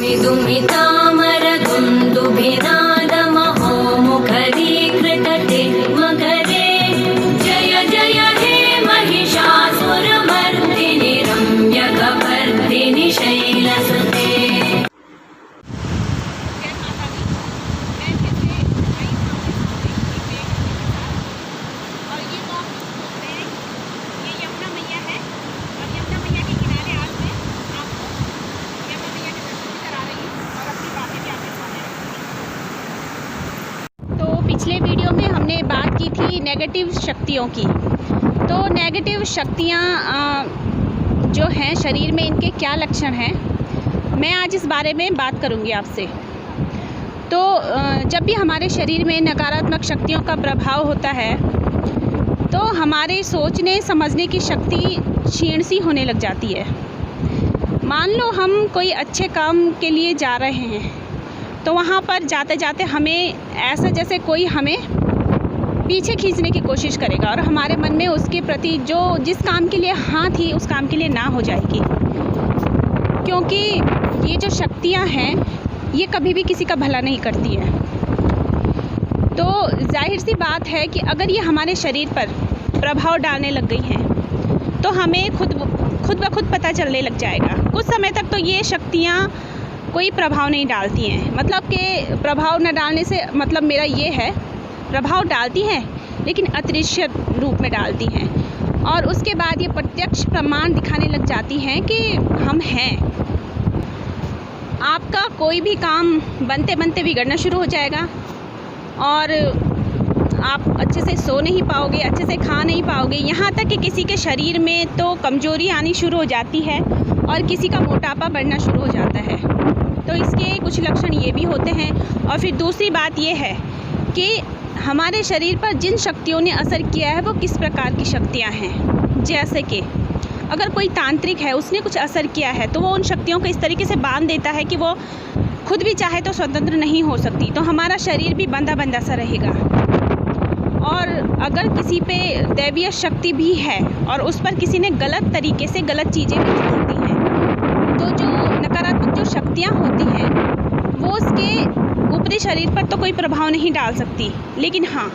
विदुमितामरदुन्दुभिनादमहोमुखरीकृतते मकरे जय जय हे महिषासुरमर्दिनि रम्यकपर्दिनि शैलसुते। पिछले वीडियो में हमने बात की थी नेगेटिव शक्तियों की। तो नेगेटिव शक्तियाँ जो हैं शरीर में, इनके क्या लक्षण हैं, मैं आज इस बारे में बात करूँगी आपसे। तो जब भी हमारे शरीर में नकारात्मक शक्तियों का प्रभाव होता है तो हमारे सोचने समझने की शक्ति क्षीण सी होने लग जाती है। मान लो हम कोई अच्छे काम के लिए जा रहे हैं तो वहाँ पर जाते जाते हमें ऐसा जैसे कोई हमें पीछे खींचने की कोशिश करेगा और हमारे मन में उसके प्रति जो जिस काम के लिए हाँ थी उस काम के लिए ना हो जाएगी। क्योंकि ये जो शक्तियाँ हैं ये कभी भी किसी का भला नहीं करती है। तो जाहिर सी बात है कि अगर ये हमारे शरीर पर प्रभाव डालने लग गई हैं तो हमें खुद ब खुद पता चलने लग जाएगा। कुछ समय तक तो ये शक्तियाँ कोई प्रभाव नहीं डालती हैं। मतलब कि प्रभाव न डालने से मतलब मेरा ये है, प्रभाव डालती हैं लेकिन अदृश्य रूप में डालती हैं और उसके बाद ये प्रत्यक्ष प्रमाण दिखाने लग जाती हैं कि हम हैं। आपका कोई भी काम बनते बनते बिगड़ना शुरू हो जाएगा और आप अच्छे से सो नहीं पाओगे, अच्छे से खा नहीं पाओगे। यहाँ तक कि किसी के शरीर में तो कमज़ोरी आनी शुरू हो जाती है और किसी का मोटापा बढ़ना शुरू हो जाता है। तो इसके कुछ लक्षण ये भी होते हैं। और फिर दूसरी बात ये है कि हमारे शरीर पर जिन शक्तियों ने असर किया है वो किस प्रकार की शक्तियाँ हैं। जैसे कि अगर कोई तांत्रिक है, उसने कुछ असर किया है तो वो उन शक्तियों को इस तरीके से बांध देता है कि वो खुद भी चाहे तो स्वतंत्र नहीं हो सकती, तो हमारा शरीर भी बंधा बंधा सा रहेगा। और अगर किसी पे दैवीय शक्ति भी है और उस पर किसी ने गलत तरीके से गलत चीज़ें भी छोड़ दी हैं तो जो नकारात्मक जो शक्तियाँ होती हैं वो उसके ऊपरी शरीर पर तो कोई प्रभाव नहीं डाल सकती, लेकिन हाँ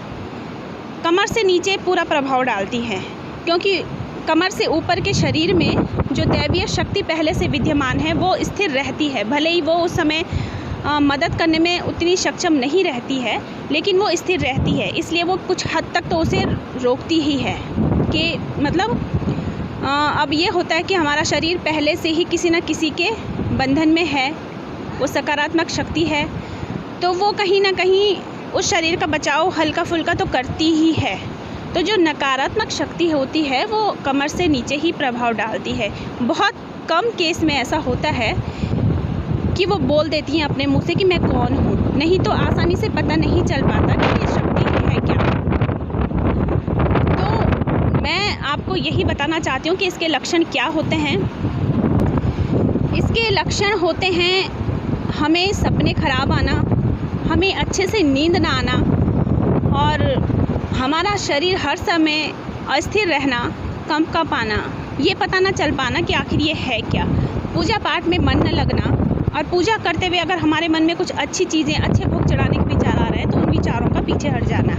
कमर से नीचे पूरा प्रभाव डालती हैं। क्योंकि कमर से ऊपर के शरीर में जो दैवीय शक्ति पहले से विद्यमान है वो स्थिर रहती है। भले ही वो उस समय मदद करने में उतनी सक्षम नहीं रहती है लेकिन वो स्थिर रहती है, इसलिए वो कुछ हद तक तो उसे रोकती ही है। कि मतलब अब ये होता है कि हमारा शरीर पहले से ही किसी न किसी के बंधन में है, वो सकारात्मक शक्ति है, तो वो कहीं ना कहीं उस शरीर का बचाव हल्का फुल्का तो करती ही है। तो जो नकारात्मक शक्ति होती है वो कमर से नीचे ही प्रभाव डालती है। बहुत कम केस में ऐसा होता है कि वो बोल देती हैं अपने मुंह से कि मैं कौन हूँ, नहीं तो आसानी से पता नहीं चल पाता कि ये शक्ति है क्या। तो मैं आपको यही बताना चाहती हूँ कि इसके लक्षण क्या होते हैं। इसके लक्षण होते हैं हमें सपने खराब आना, हमें अच्छे से नींद ना आना और हमारा शरीर हर समय अस्थिर रहना, कंप आना, ये पता ना चल पाना कि आखिर ये है क्या। पूजा पाठ में मन न लगना और पूजा करते हुए अगर हमारे मन में कुछ अच्छी चीज़ें, अच्छे भोग चढ़ाने के विचार आ रहे हैं तो उन विचारों का पीछे हट जाना।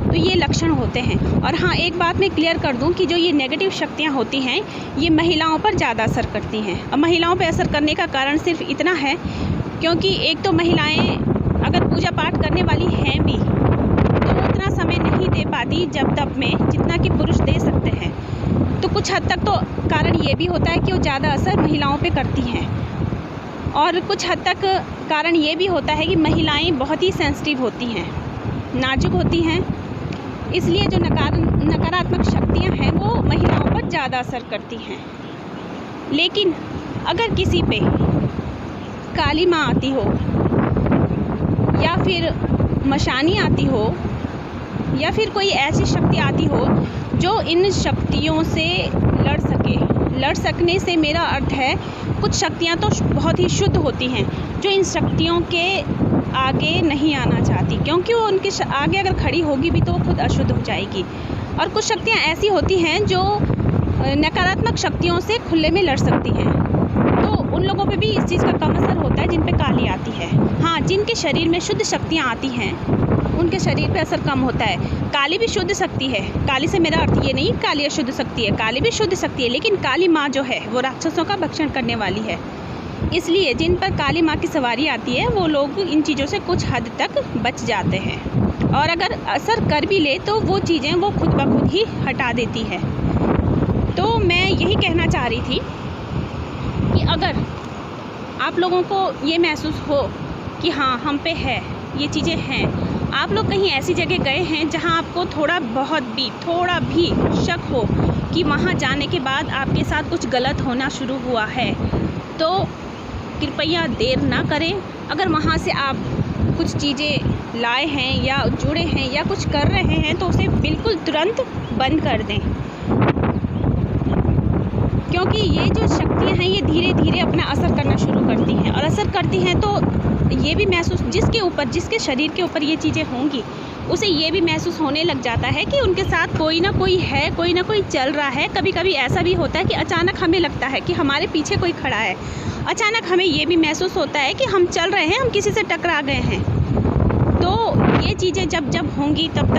तो ये लक्षण होते हैं। और हाँ, एक बात मैं क्लियर कर दूं कि जो ये नेगेटिव शक्तियाँ होती हैं ये महिलाओं पर ज़्यादा असर करती हैं। और महिलाओं पर असर करने का कारण सिर्फ इतना है क्योंकि एक तो महिलाएँ अगर पूजा पाठ करने वाली हैं भी तो उतना समय नहीं दे पाती जब तब में जितना कि पुरुष दे सकते हैं। तो कुछ हद तक तो कारण ये भी होता है कि वो ज़्यादा असर महिलाओं पे करती हैं। और कुछ हद तक कारण ये भी होता है कि महिलाएं बहुत ही सेंसिटिव होती हैं, नाजुक होती हैं, इसलिए जो नकारात्मक शक्तियां हैं वो महिलाओं पर ज़्यादा असर करती हैं। लेकिन अगर किसी पे काली माँ आती हो या फिर मशानी आती हो या फिर कोई ऐसी शक्ति आती हो जो इन शक्तियों से लड़ सकने से मेरा अर्थ है कुछ शक्तियाँ तो बहुत ही शुद्ध होती हैं जो इन शक्तियों के आगे नहीं आना चाहती, क्योंकि वो उनके आगे अगर खड़ी होगी भी तो वो खुद अशुद्ध हो जाएगी। और कुछ शक्तियाँ ऐसी होती हैं जो नकारात्मक शक्तियों से खुले में लड़ सकती हैं, तो उन लोगों पे भी इस चीज़ का कम असर होता है जिन पे शरीर में शुद्ध शक्तियाँ आती हैं उनके शरीर पे असर कम होता है। काली भी शुद्ध शक्ति है। काली से मेरा अर्थ ये नहीं काली अशुद्ध शक्ति है, काली भी शुद्ध शक्ति है, लेकिन काली माँ जो है वो राक्षसों का भक्षण करने वाली है। इसलिए जिन पर काली माँ की सवारी आती है वो लोग इन चीज़ों से कुछ हद तक बच जाते हैं, और अगर असर कर भी ले तो वो चीज़ें वो खुद ब खुद ही हटा देती है। तो मैं यही कहना चाह रही थी कि अगर आप लोगों को ये महसूस हो कि हाँ हम पे है ये चीज़ें हैं, आप लोग कहीं ऐसी जगह गए हैं जहाँ आपको थोड़ा भी शक हो कि वहाँ जाने के बाद आपके साथ कुछ गलत होना शुरू हुआ है, तो कृपया देर ना करें। अगर वहाँ से आप कुछ चीज़ें लाए हैं या जुड़े हैं या कुछ कर रहे हैं तो उसे बिल्कुल तुरंत बंद कर दें, क्योंकि ये जो शक्तियाँ हैं ये धीरे धीरे अपना असर करना शुरू करती हैं, और असर करती हैं तो ये भी महसूस जिसके शरीर के ऊपर ये चीज़ें होंगी उसे ये भी महसूस होने लग जाता है कि उनके साथ कोई ना कोई है, कोई ना कोई चल रहा है। कभी कभी ऐसा भी होता है कि अचानक हमें लगता है कि हमारे पीछे कोई खड़ा है, अचानक हमें ये भी महसूस होता है कि हम चल रहे हैं, हम किसी से टकरा गए हैं। तो ये चीज़ें जब होंगी तब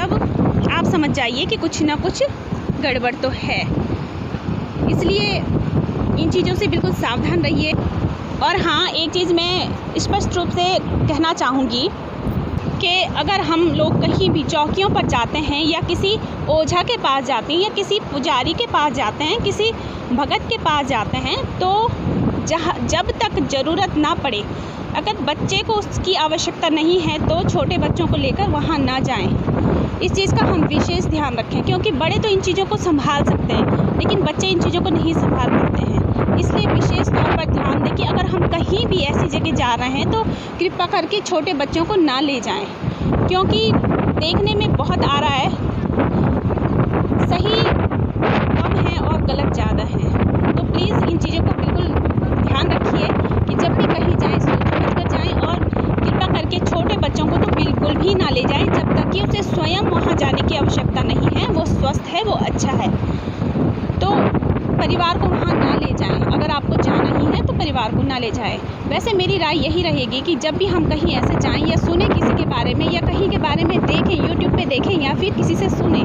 आप समझ जाइए कि कुछ ना कुछ गड़बड़ तो है। इसलिए इन चीज़ों से बिल्कुल सावधान रहिए। और हाँ, एक चीज़ मैं स्पष्ट रूप से कहना चाहूँगी कि अगर हम लोग कहीं भी चौकियों पर जाते हैं या किसी ओझा के पास जाते हैं या किसी पुजारी के पास जाते हैं, किसी भगत के पास जाते हैं, तो जब तक ज़रूरत ना पड़े, अगर बच्चे को उसकी आवश्यकता नहीं है तो छोटे बच्चों को लेकर वहाँ ना जाएं। इस चीज़ का हम विशेष ध्यान रखें, क्योंकि बड़े तो इन चीज़ों को संभाल सकते हैं लेकिन बच्चे इन चीज़ों को नहीं संभाल पाते हैं। इसलिए विशेष तौर पर ध्यान दें कि अगर हम कहीं भी ऐसी जगह जा रहे हैं तो कृपया करके छोटे बच्चों को ना ले जाएं, क्योंकि देखने में बहुत आ रहा है, सही कम है और गलत ज़्यादा है। तो प्लीज़ इन चीज़ों को बिल्कुल ध्यान रखिए कि जब भी कहीं जाएं सोच समझ कर जाएं, और कृपया करके छोटे बच्चों को तो बिल्कुल भी ना ले जाएं जब तक कि उसे स्वयं वहाँ जाने की आवश्यकता नहीं है, वो स्वस्थ है, वो अच्छा है। तो परिवार को वहाँ ना ले जाएं। अगर आपको जाना ही है तो परिवार को ना ले जाएं। वैसे मेरी राय यही रहेगी कि जब भी हम कहीं ऐसे जाएं या सुने किसी के बारे में या कहीं के बारे में देखें, यूट्यूब पे देखें या फिर किसी से सुने,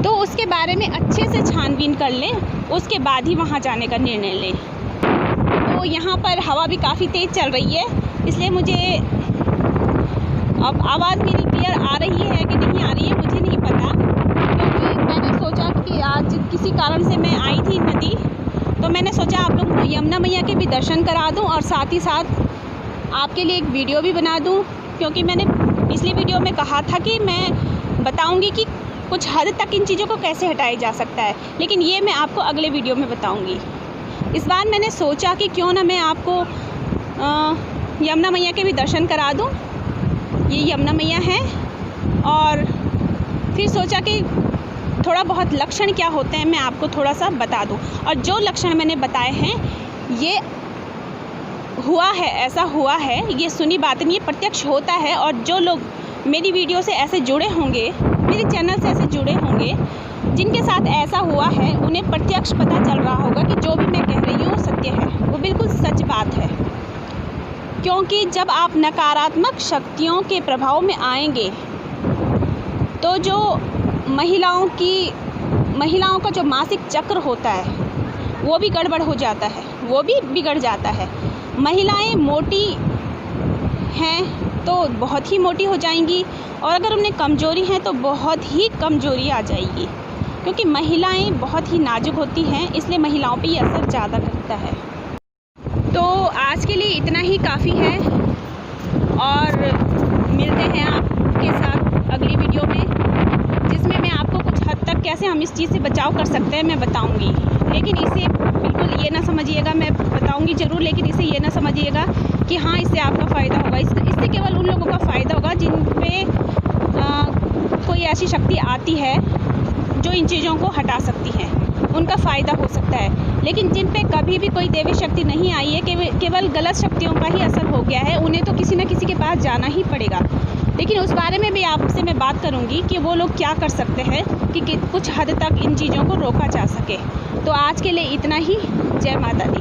तो उसके बारे में अच्छे से छानबीन कर लें, उसके बाद ही वहाँ जाने का निर्णय लें। तो यहाँ पर हवा भी काफ़ी तेज़ चल रही है, इसलिए मुझे अब आवाज़ मेरी क्लियर आ रही है कि नहीं आ रही है मुझे नहीं पता, क्योंकि मैंने सोचा कि आज किसी कारण से मैं आई थी नदी, तो मैंने सोचा आप लोग को यमुना मैया के भी दर्शन करा दूं और साथ ही साथ आपके लिए एक वीडियो भी बना दूं, क्योंकि मैंने पिछली वीडियो में कहा था कि मैं बताऊंगी कि कुछ हद तक इन चीज़ों को कैसे हटाया जा सकता है, लेकिन ये मैं आपको अगले वीडियो में बताऊंगी। इस बार मैंने सोचा कि क्यों ना मैं आपको यमुना मैया के भी दर्शन करा दूं। ये यमुना मैया है, और फिर सोचा कि थोड़ा बहुत लक्षण क्या होते हैं मैं आपको थोड़ा सा बता दूं, और जो लक्षण मैंने बताए हैं ये हुआ है, ऐसा हुआ है, ये सुनी बात नहीं, ये प्रत्यक्ष होता है। और जो लोग मेरी वीडियो से ऐसे जुड़े होंगे, मेरे चैनल से ऐसे जुड़े होंगे, जिनके साथ ऐसा हुआ है, उन्हें प्रत्यक्ष पता चल रहा होगा कि जो भी मैं कह रही हूँ सत्य है, वो बिल्कुल सच बात है। क्योंकि जब आप नकारात्मक शक्तियों के प्रभाव में आएंगे तो जो महिलाओं का जो मासिक चक्र होता है वो भी गड़बड़ हो जाता है, वो भी बिगड़ जाता है। महिलाएं मोटी हैं तो बहुत ही मोटी हो जाएंगी, और अगर उन्हें कमज़ोरी है तो बहुत ही कमज़ोरी आ जाएगी, क्योंकि महिलाएं बहुत ही नाजुक होती हैं, इसलिए महिलाओं पे ये असर ज़्यादा करता है। तो आज के लिए इतना ही काफ़ी है, और मिलते हैं आपके साथ अगली वीडियो में, जिसमें मैं आपको कुछ हद तक कैसे हम इस चीज़ से बचाव कर सकते हैं मैं बताऊंगी। लेकिन इसे बिल्कुल ये ना समझिएगा, मैं बताऊंगी ज़रूर, लेकिन इसे ये ना समझिएगा कि हाँ इससे आपका फ़ायदा होगा। इससे केवल उन लोगों का फ़ायदा होगा जिन पे कोई ऐसी शक्ति आती है जो इन चीज़ों को हटा सकती है, उनका फ़ायदा हो सकता है। लेकिन जिन पे कभी भी कोई देवी शक्ति नहीं आई है, केवल गलत शक्तियों का ही असर हो गया है, उन्हें तो किसी न किसी के पास जाना ही पड़ेगा। लेकिन उस बारे में भी आपसे मैं बात करूंगी कि वो लोग क्या कर सकते हैं कि कुछ हद तक इन चीज़ों को रोका जा सके। तो आज के लिए इतना ही। जय माता दी।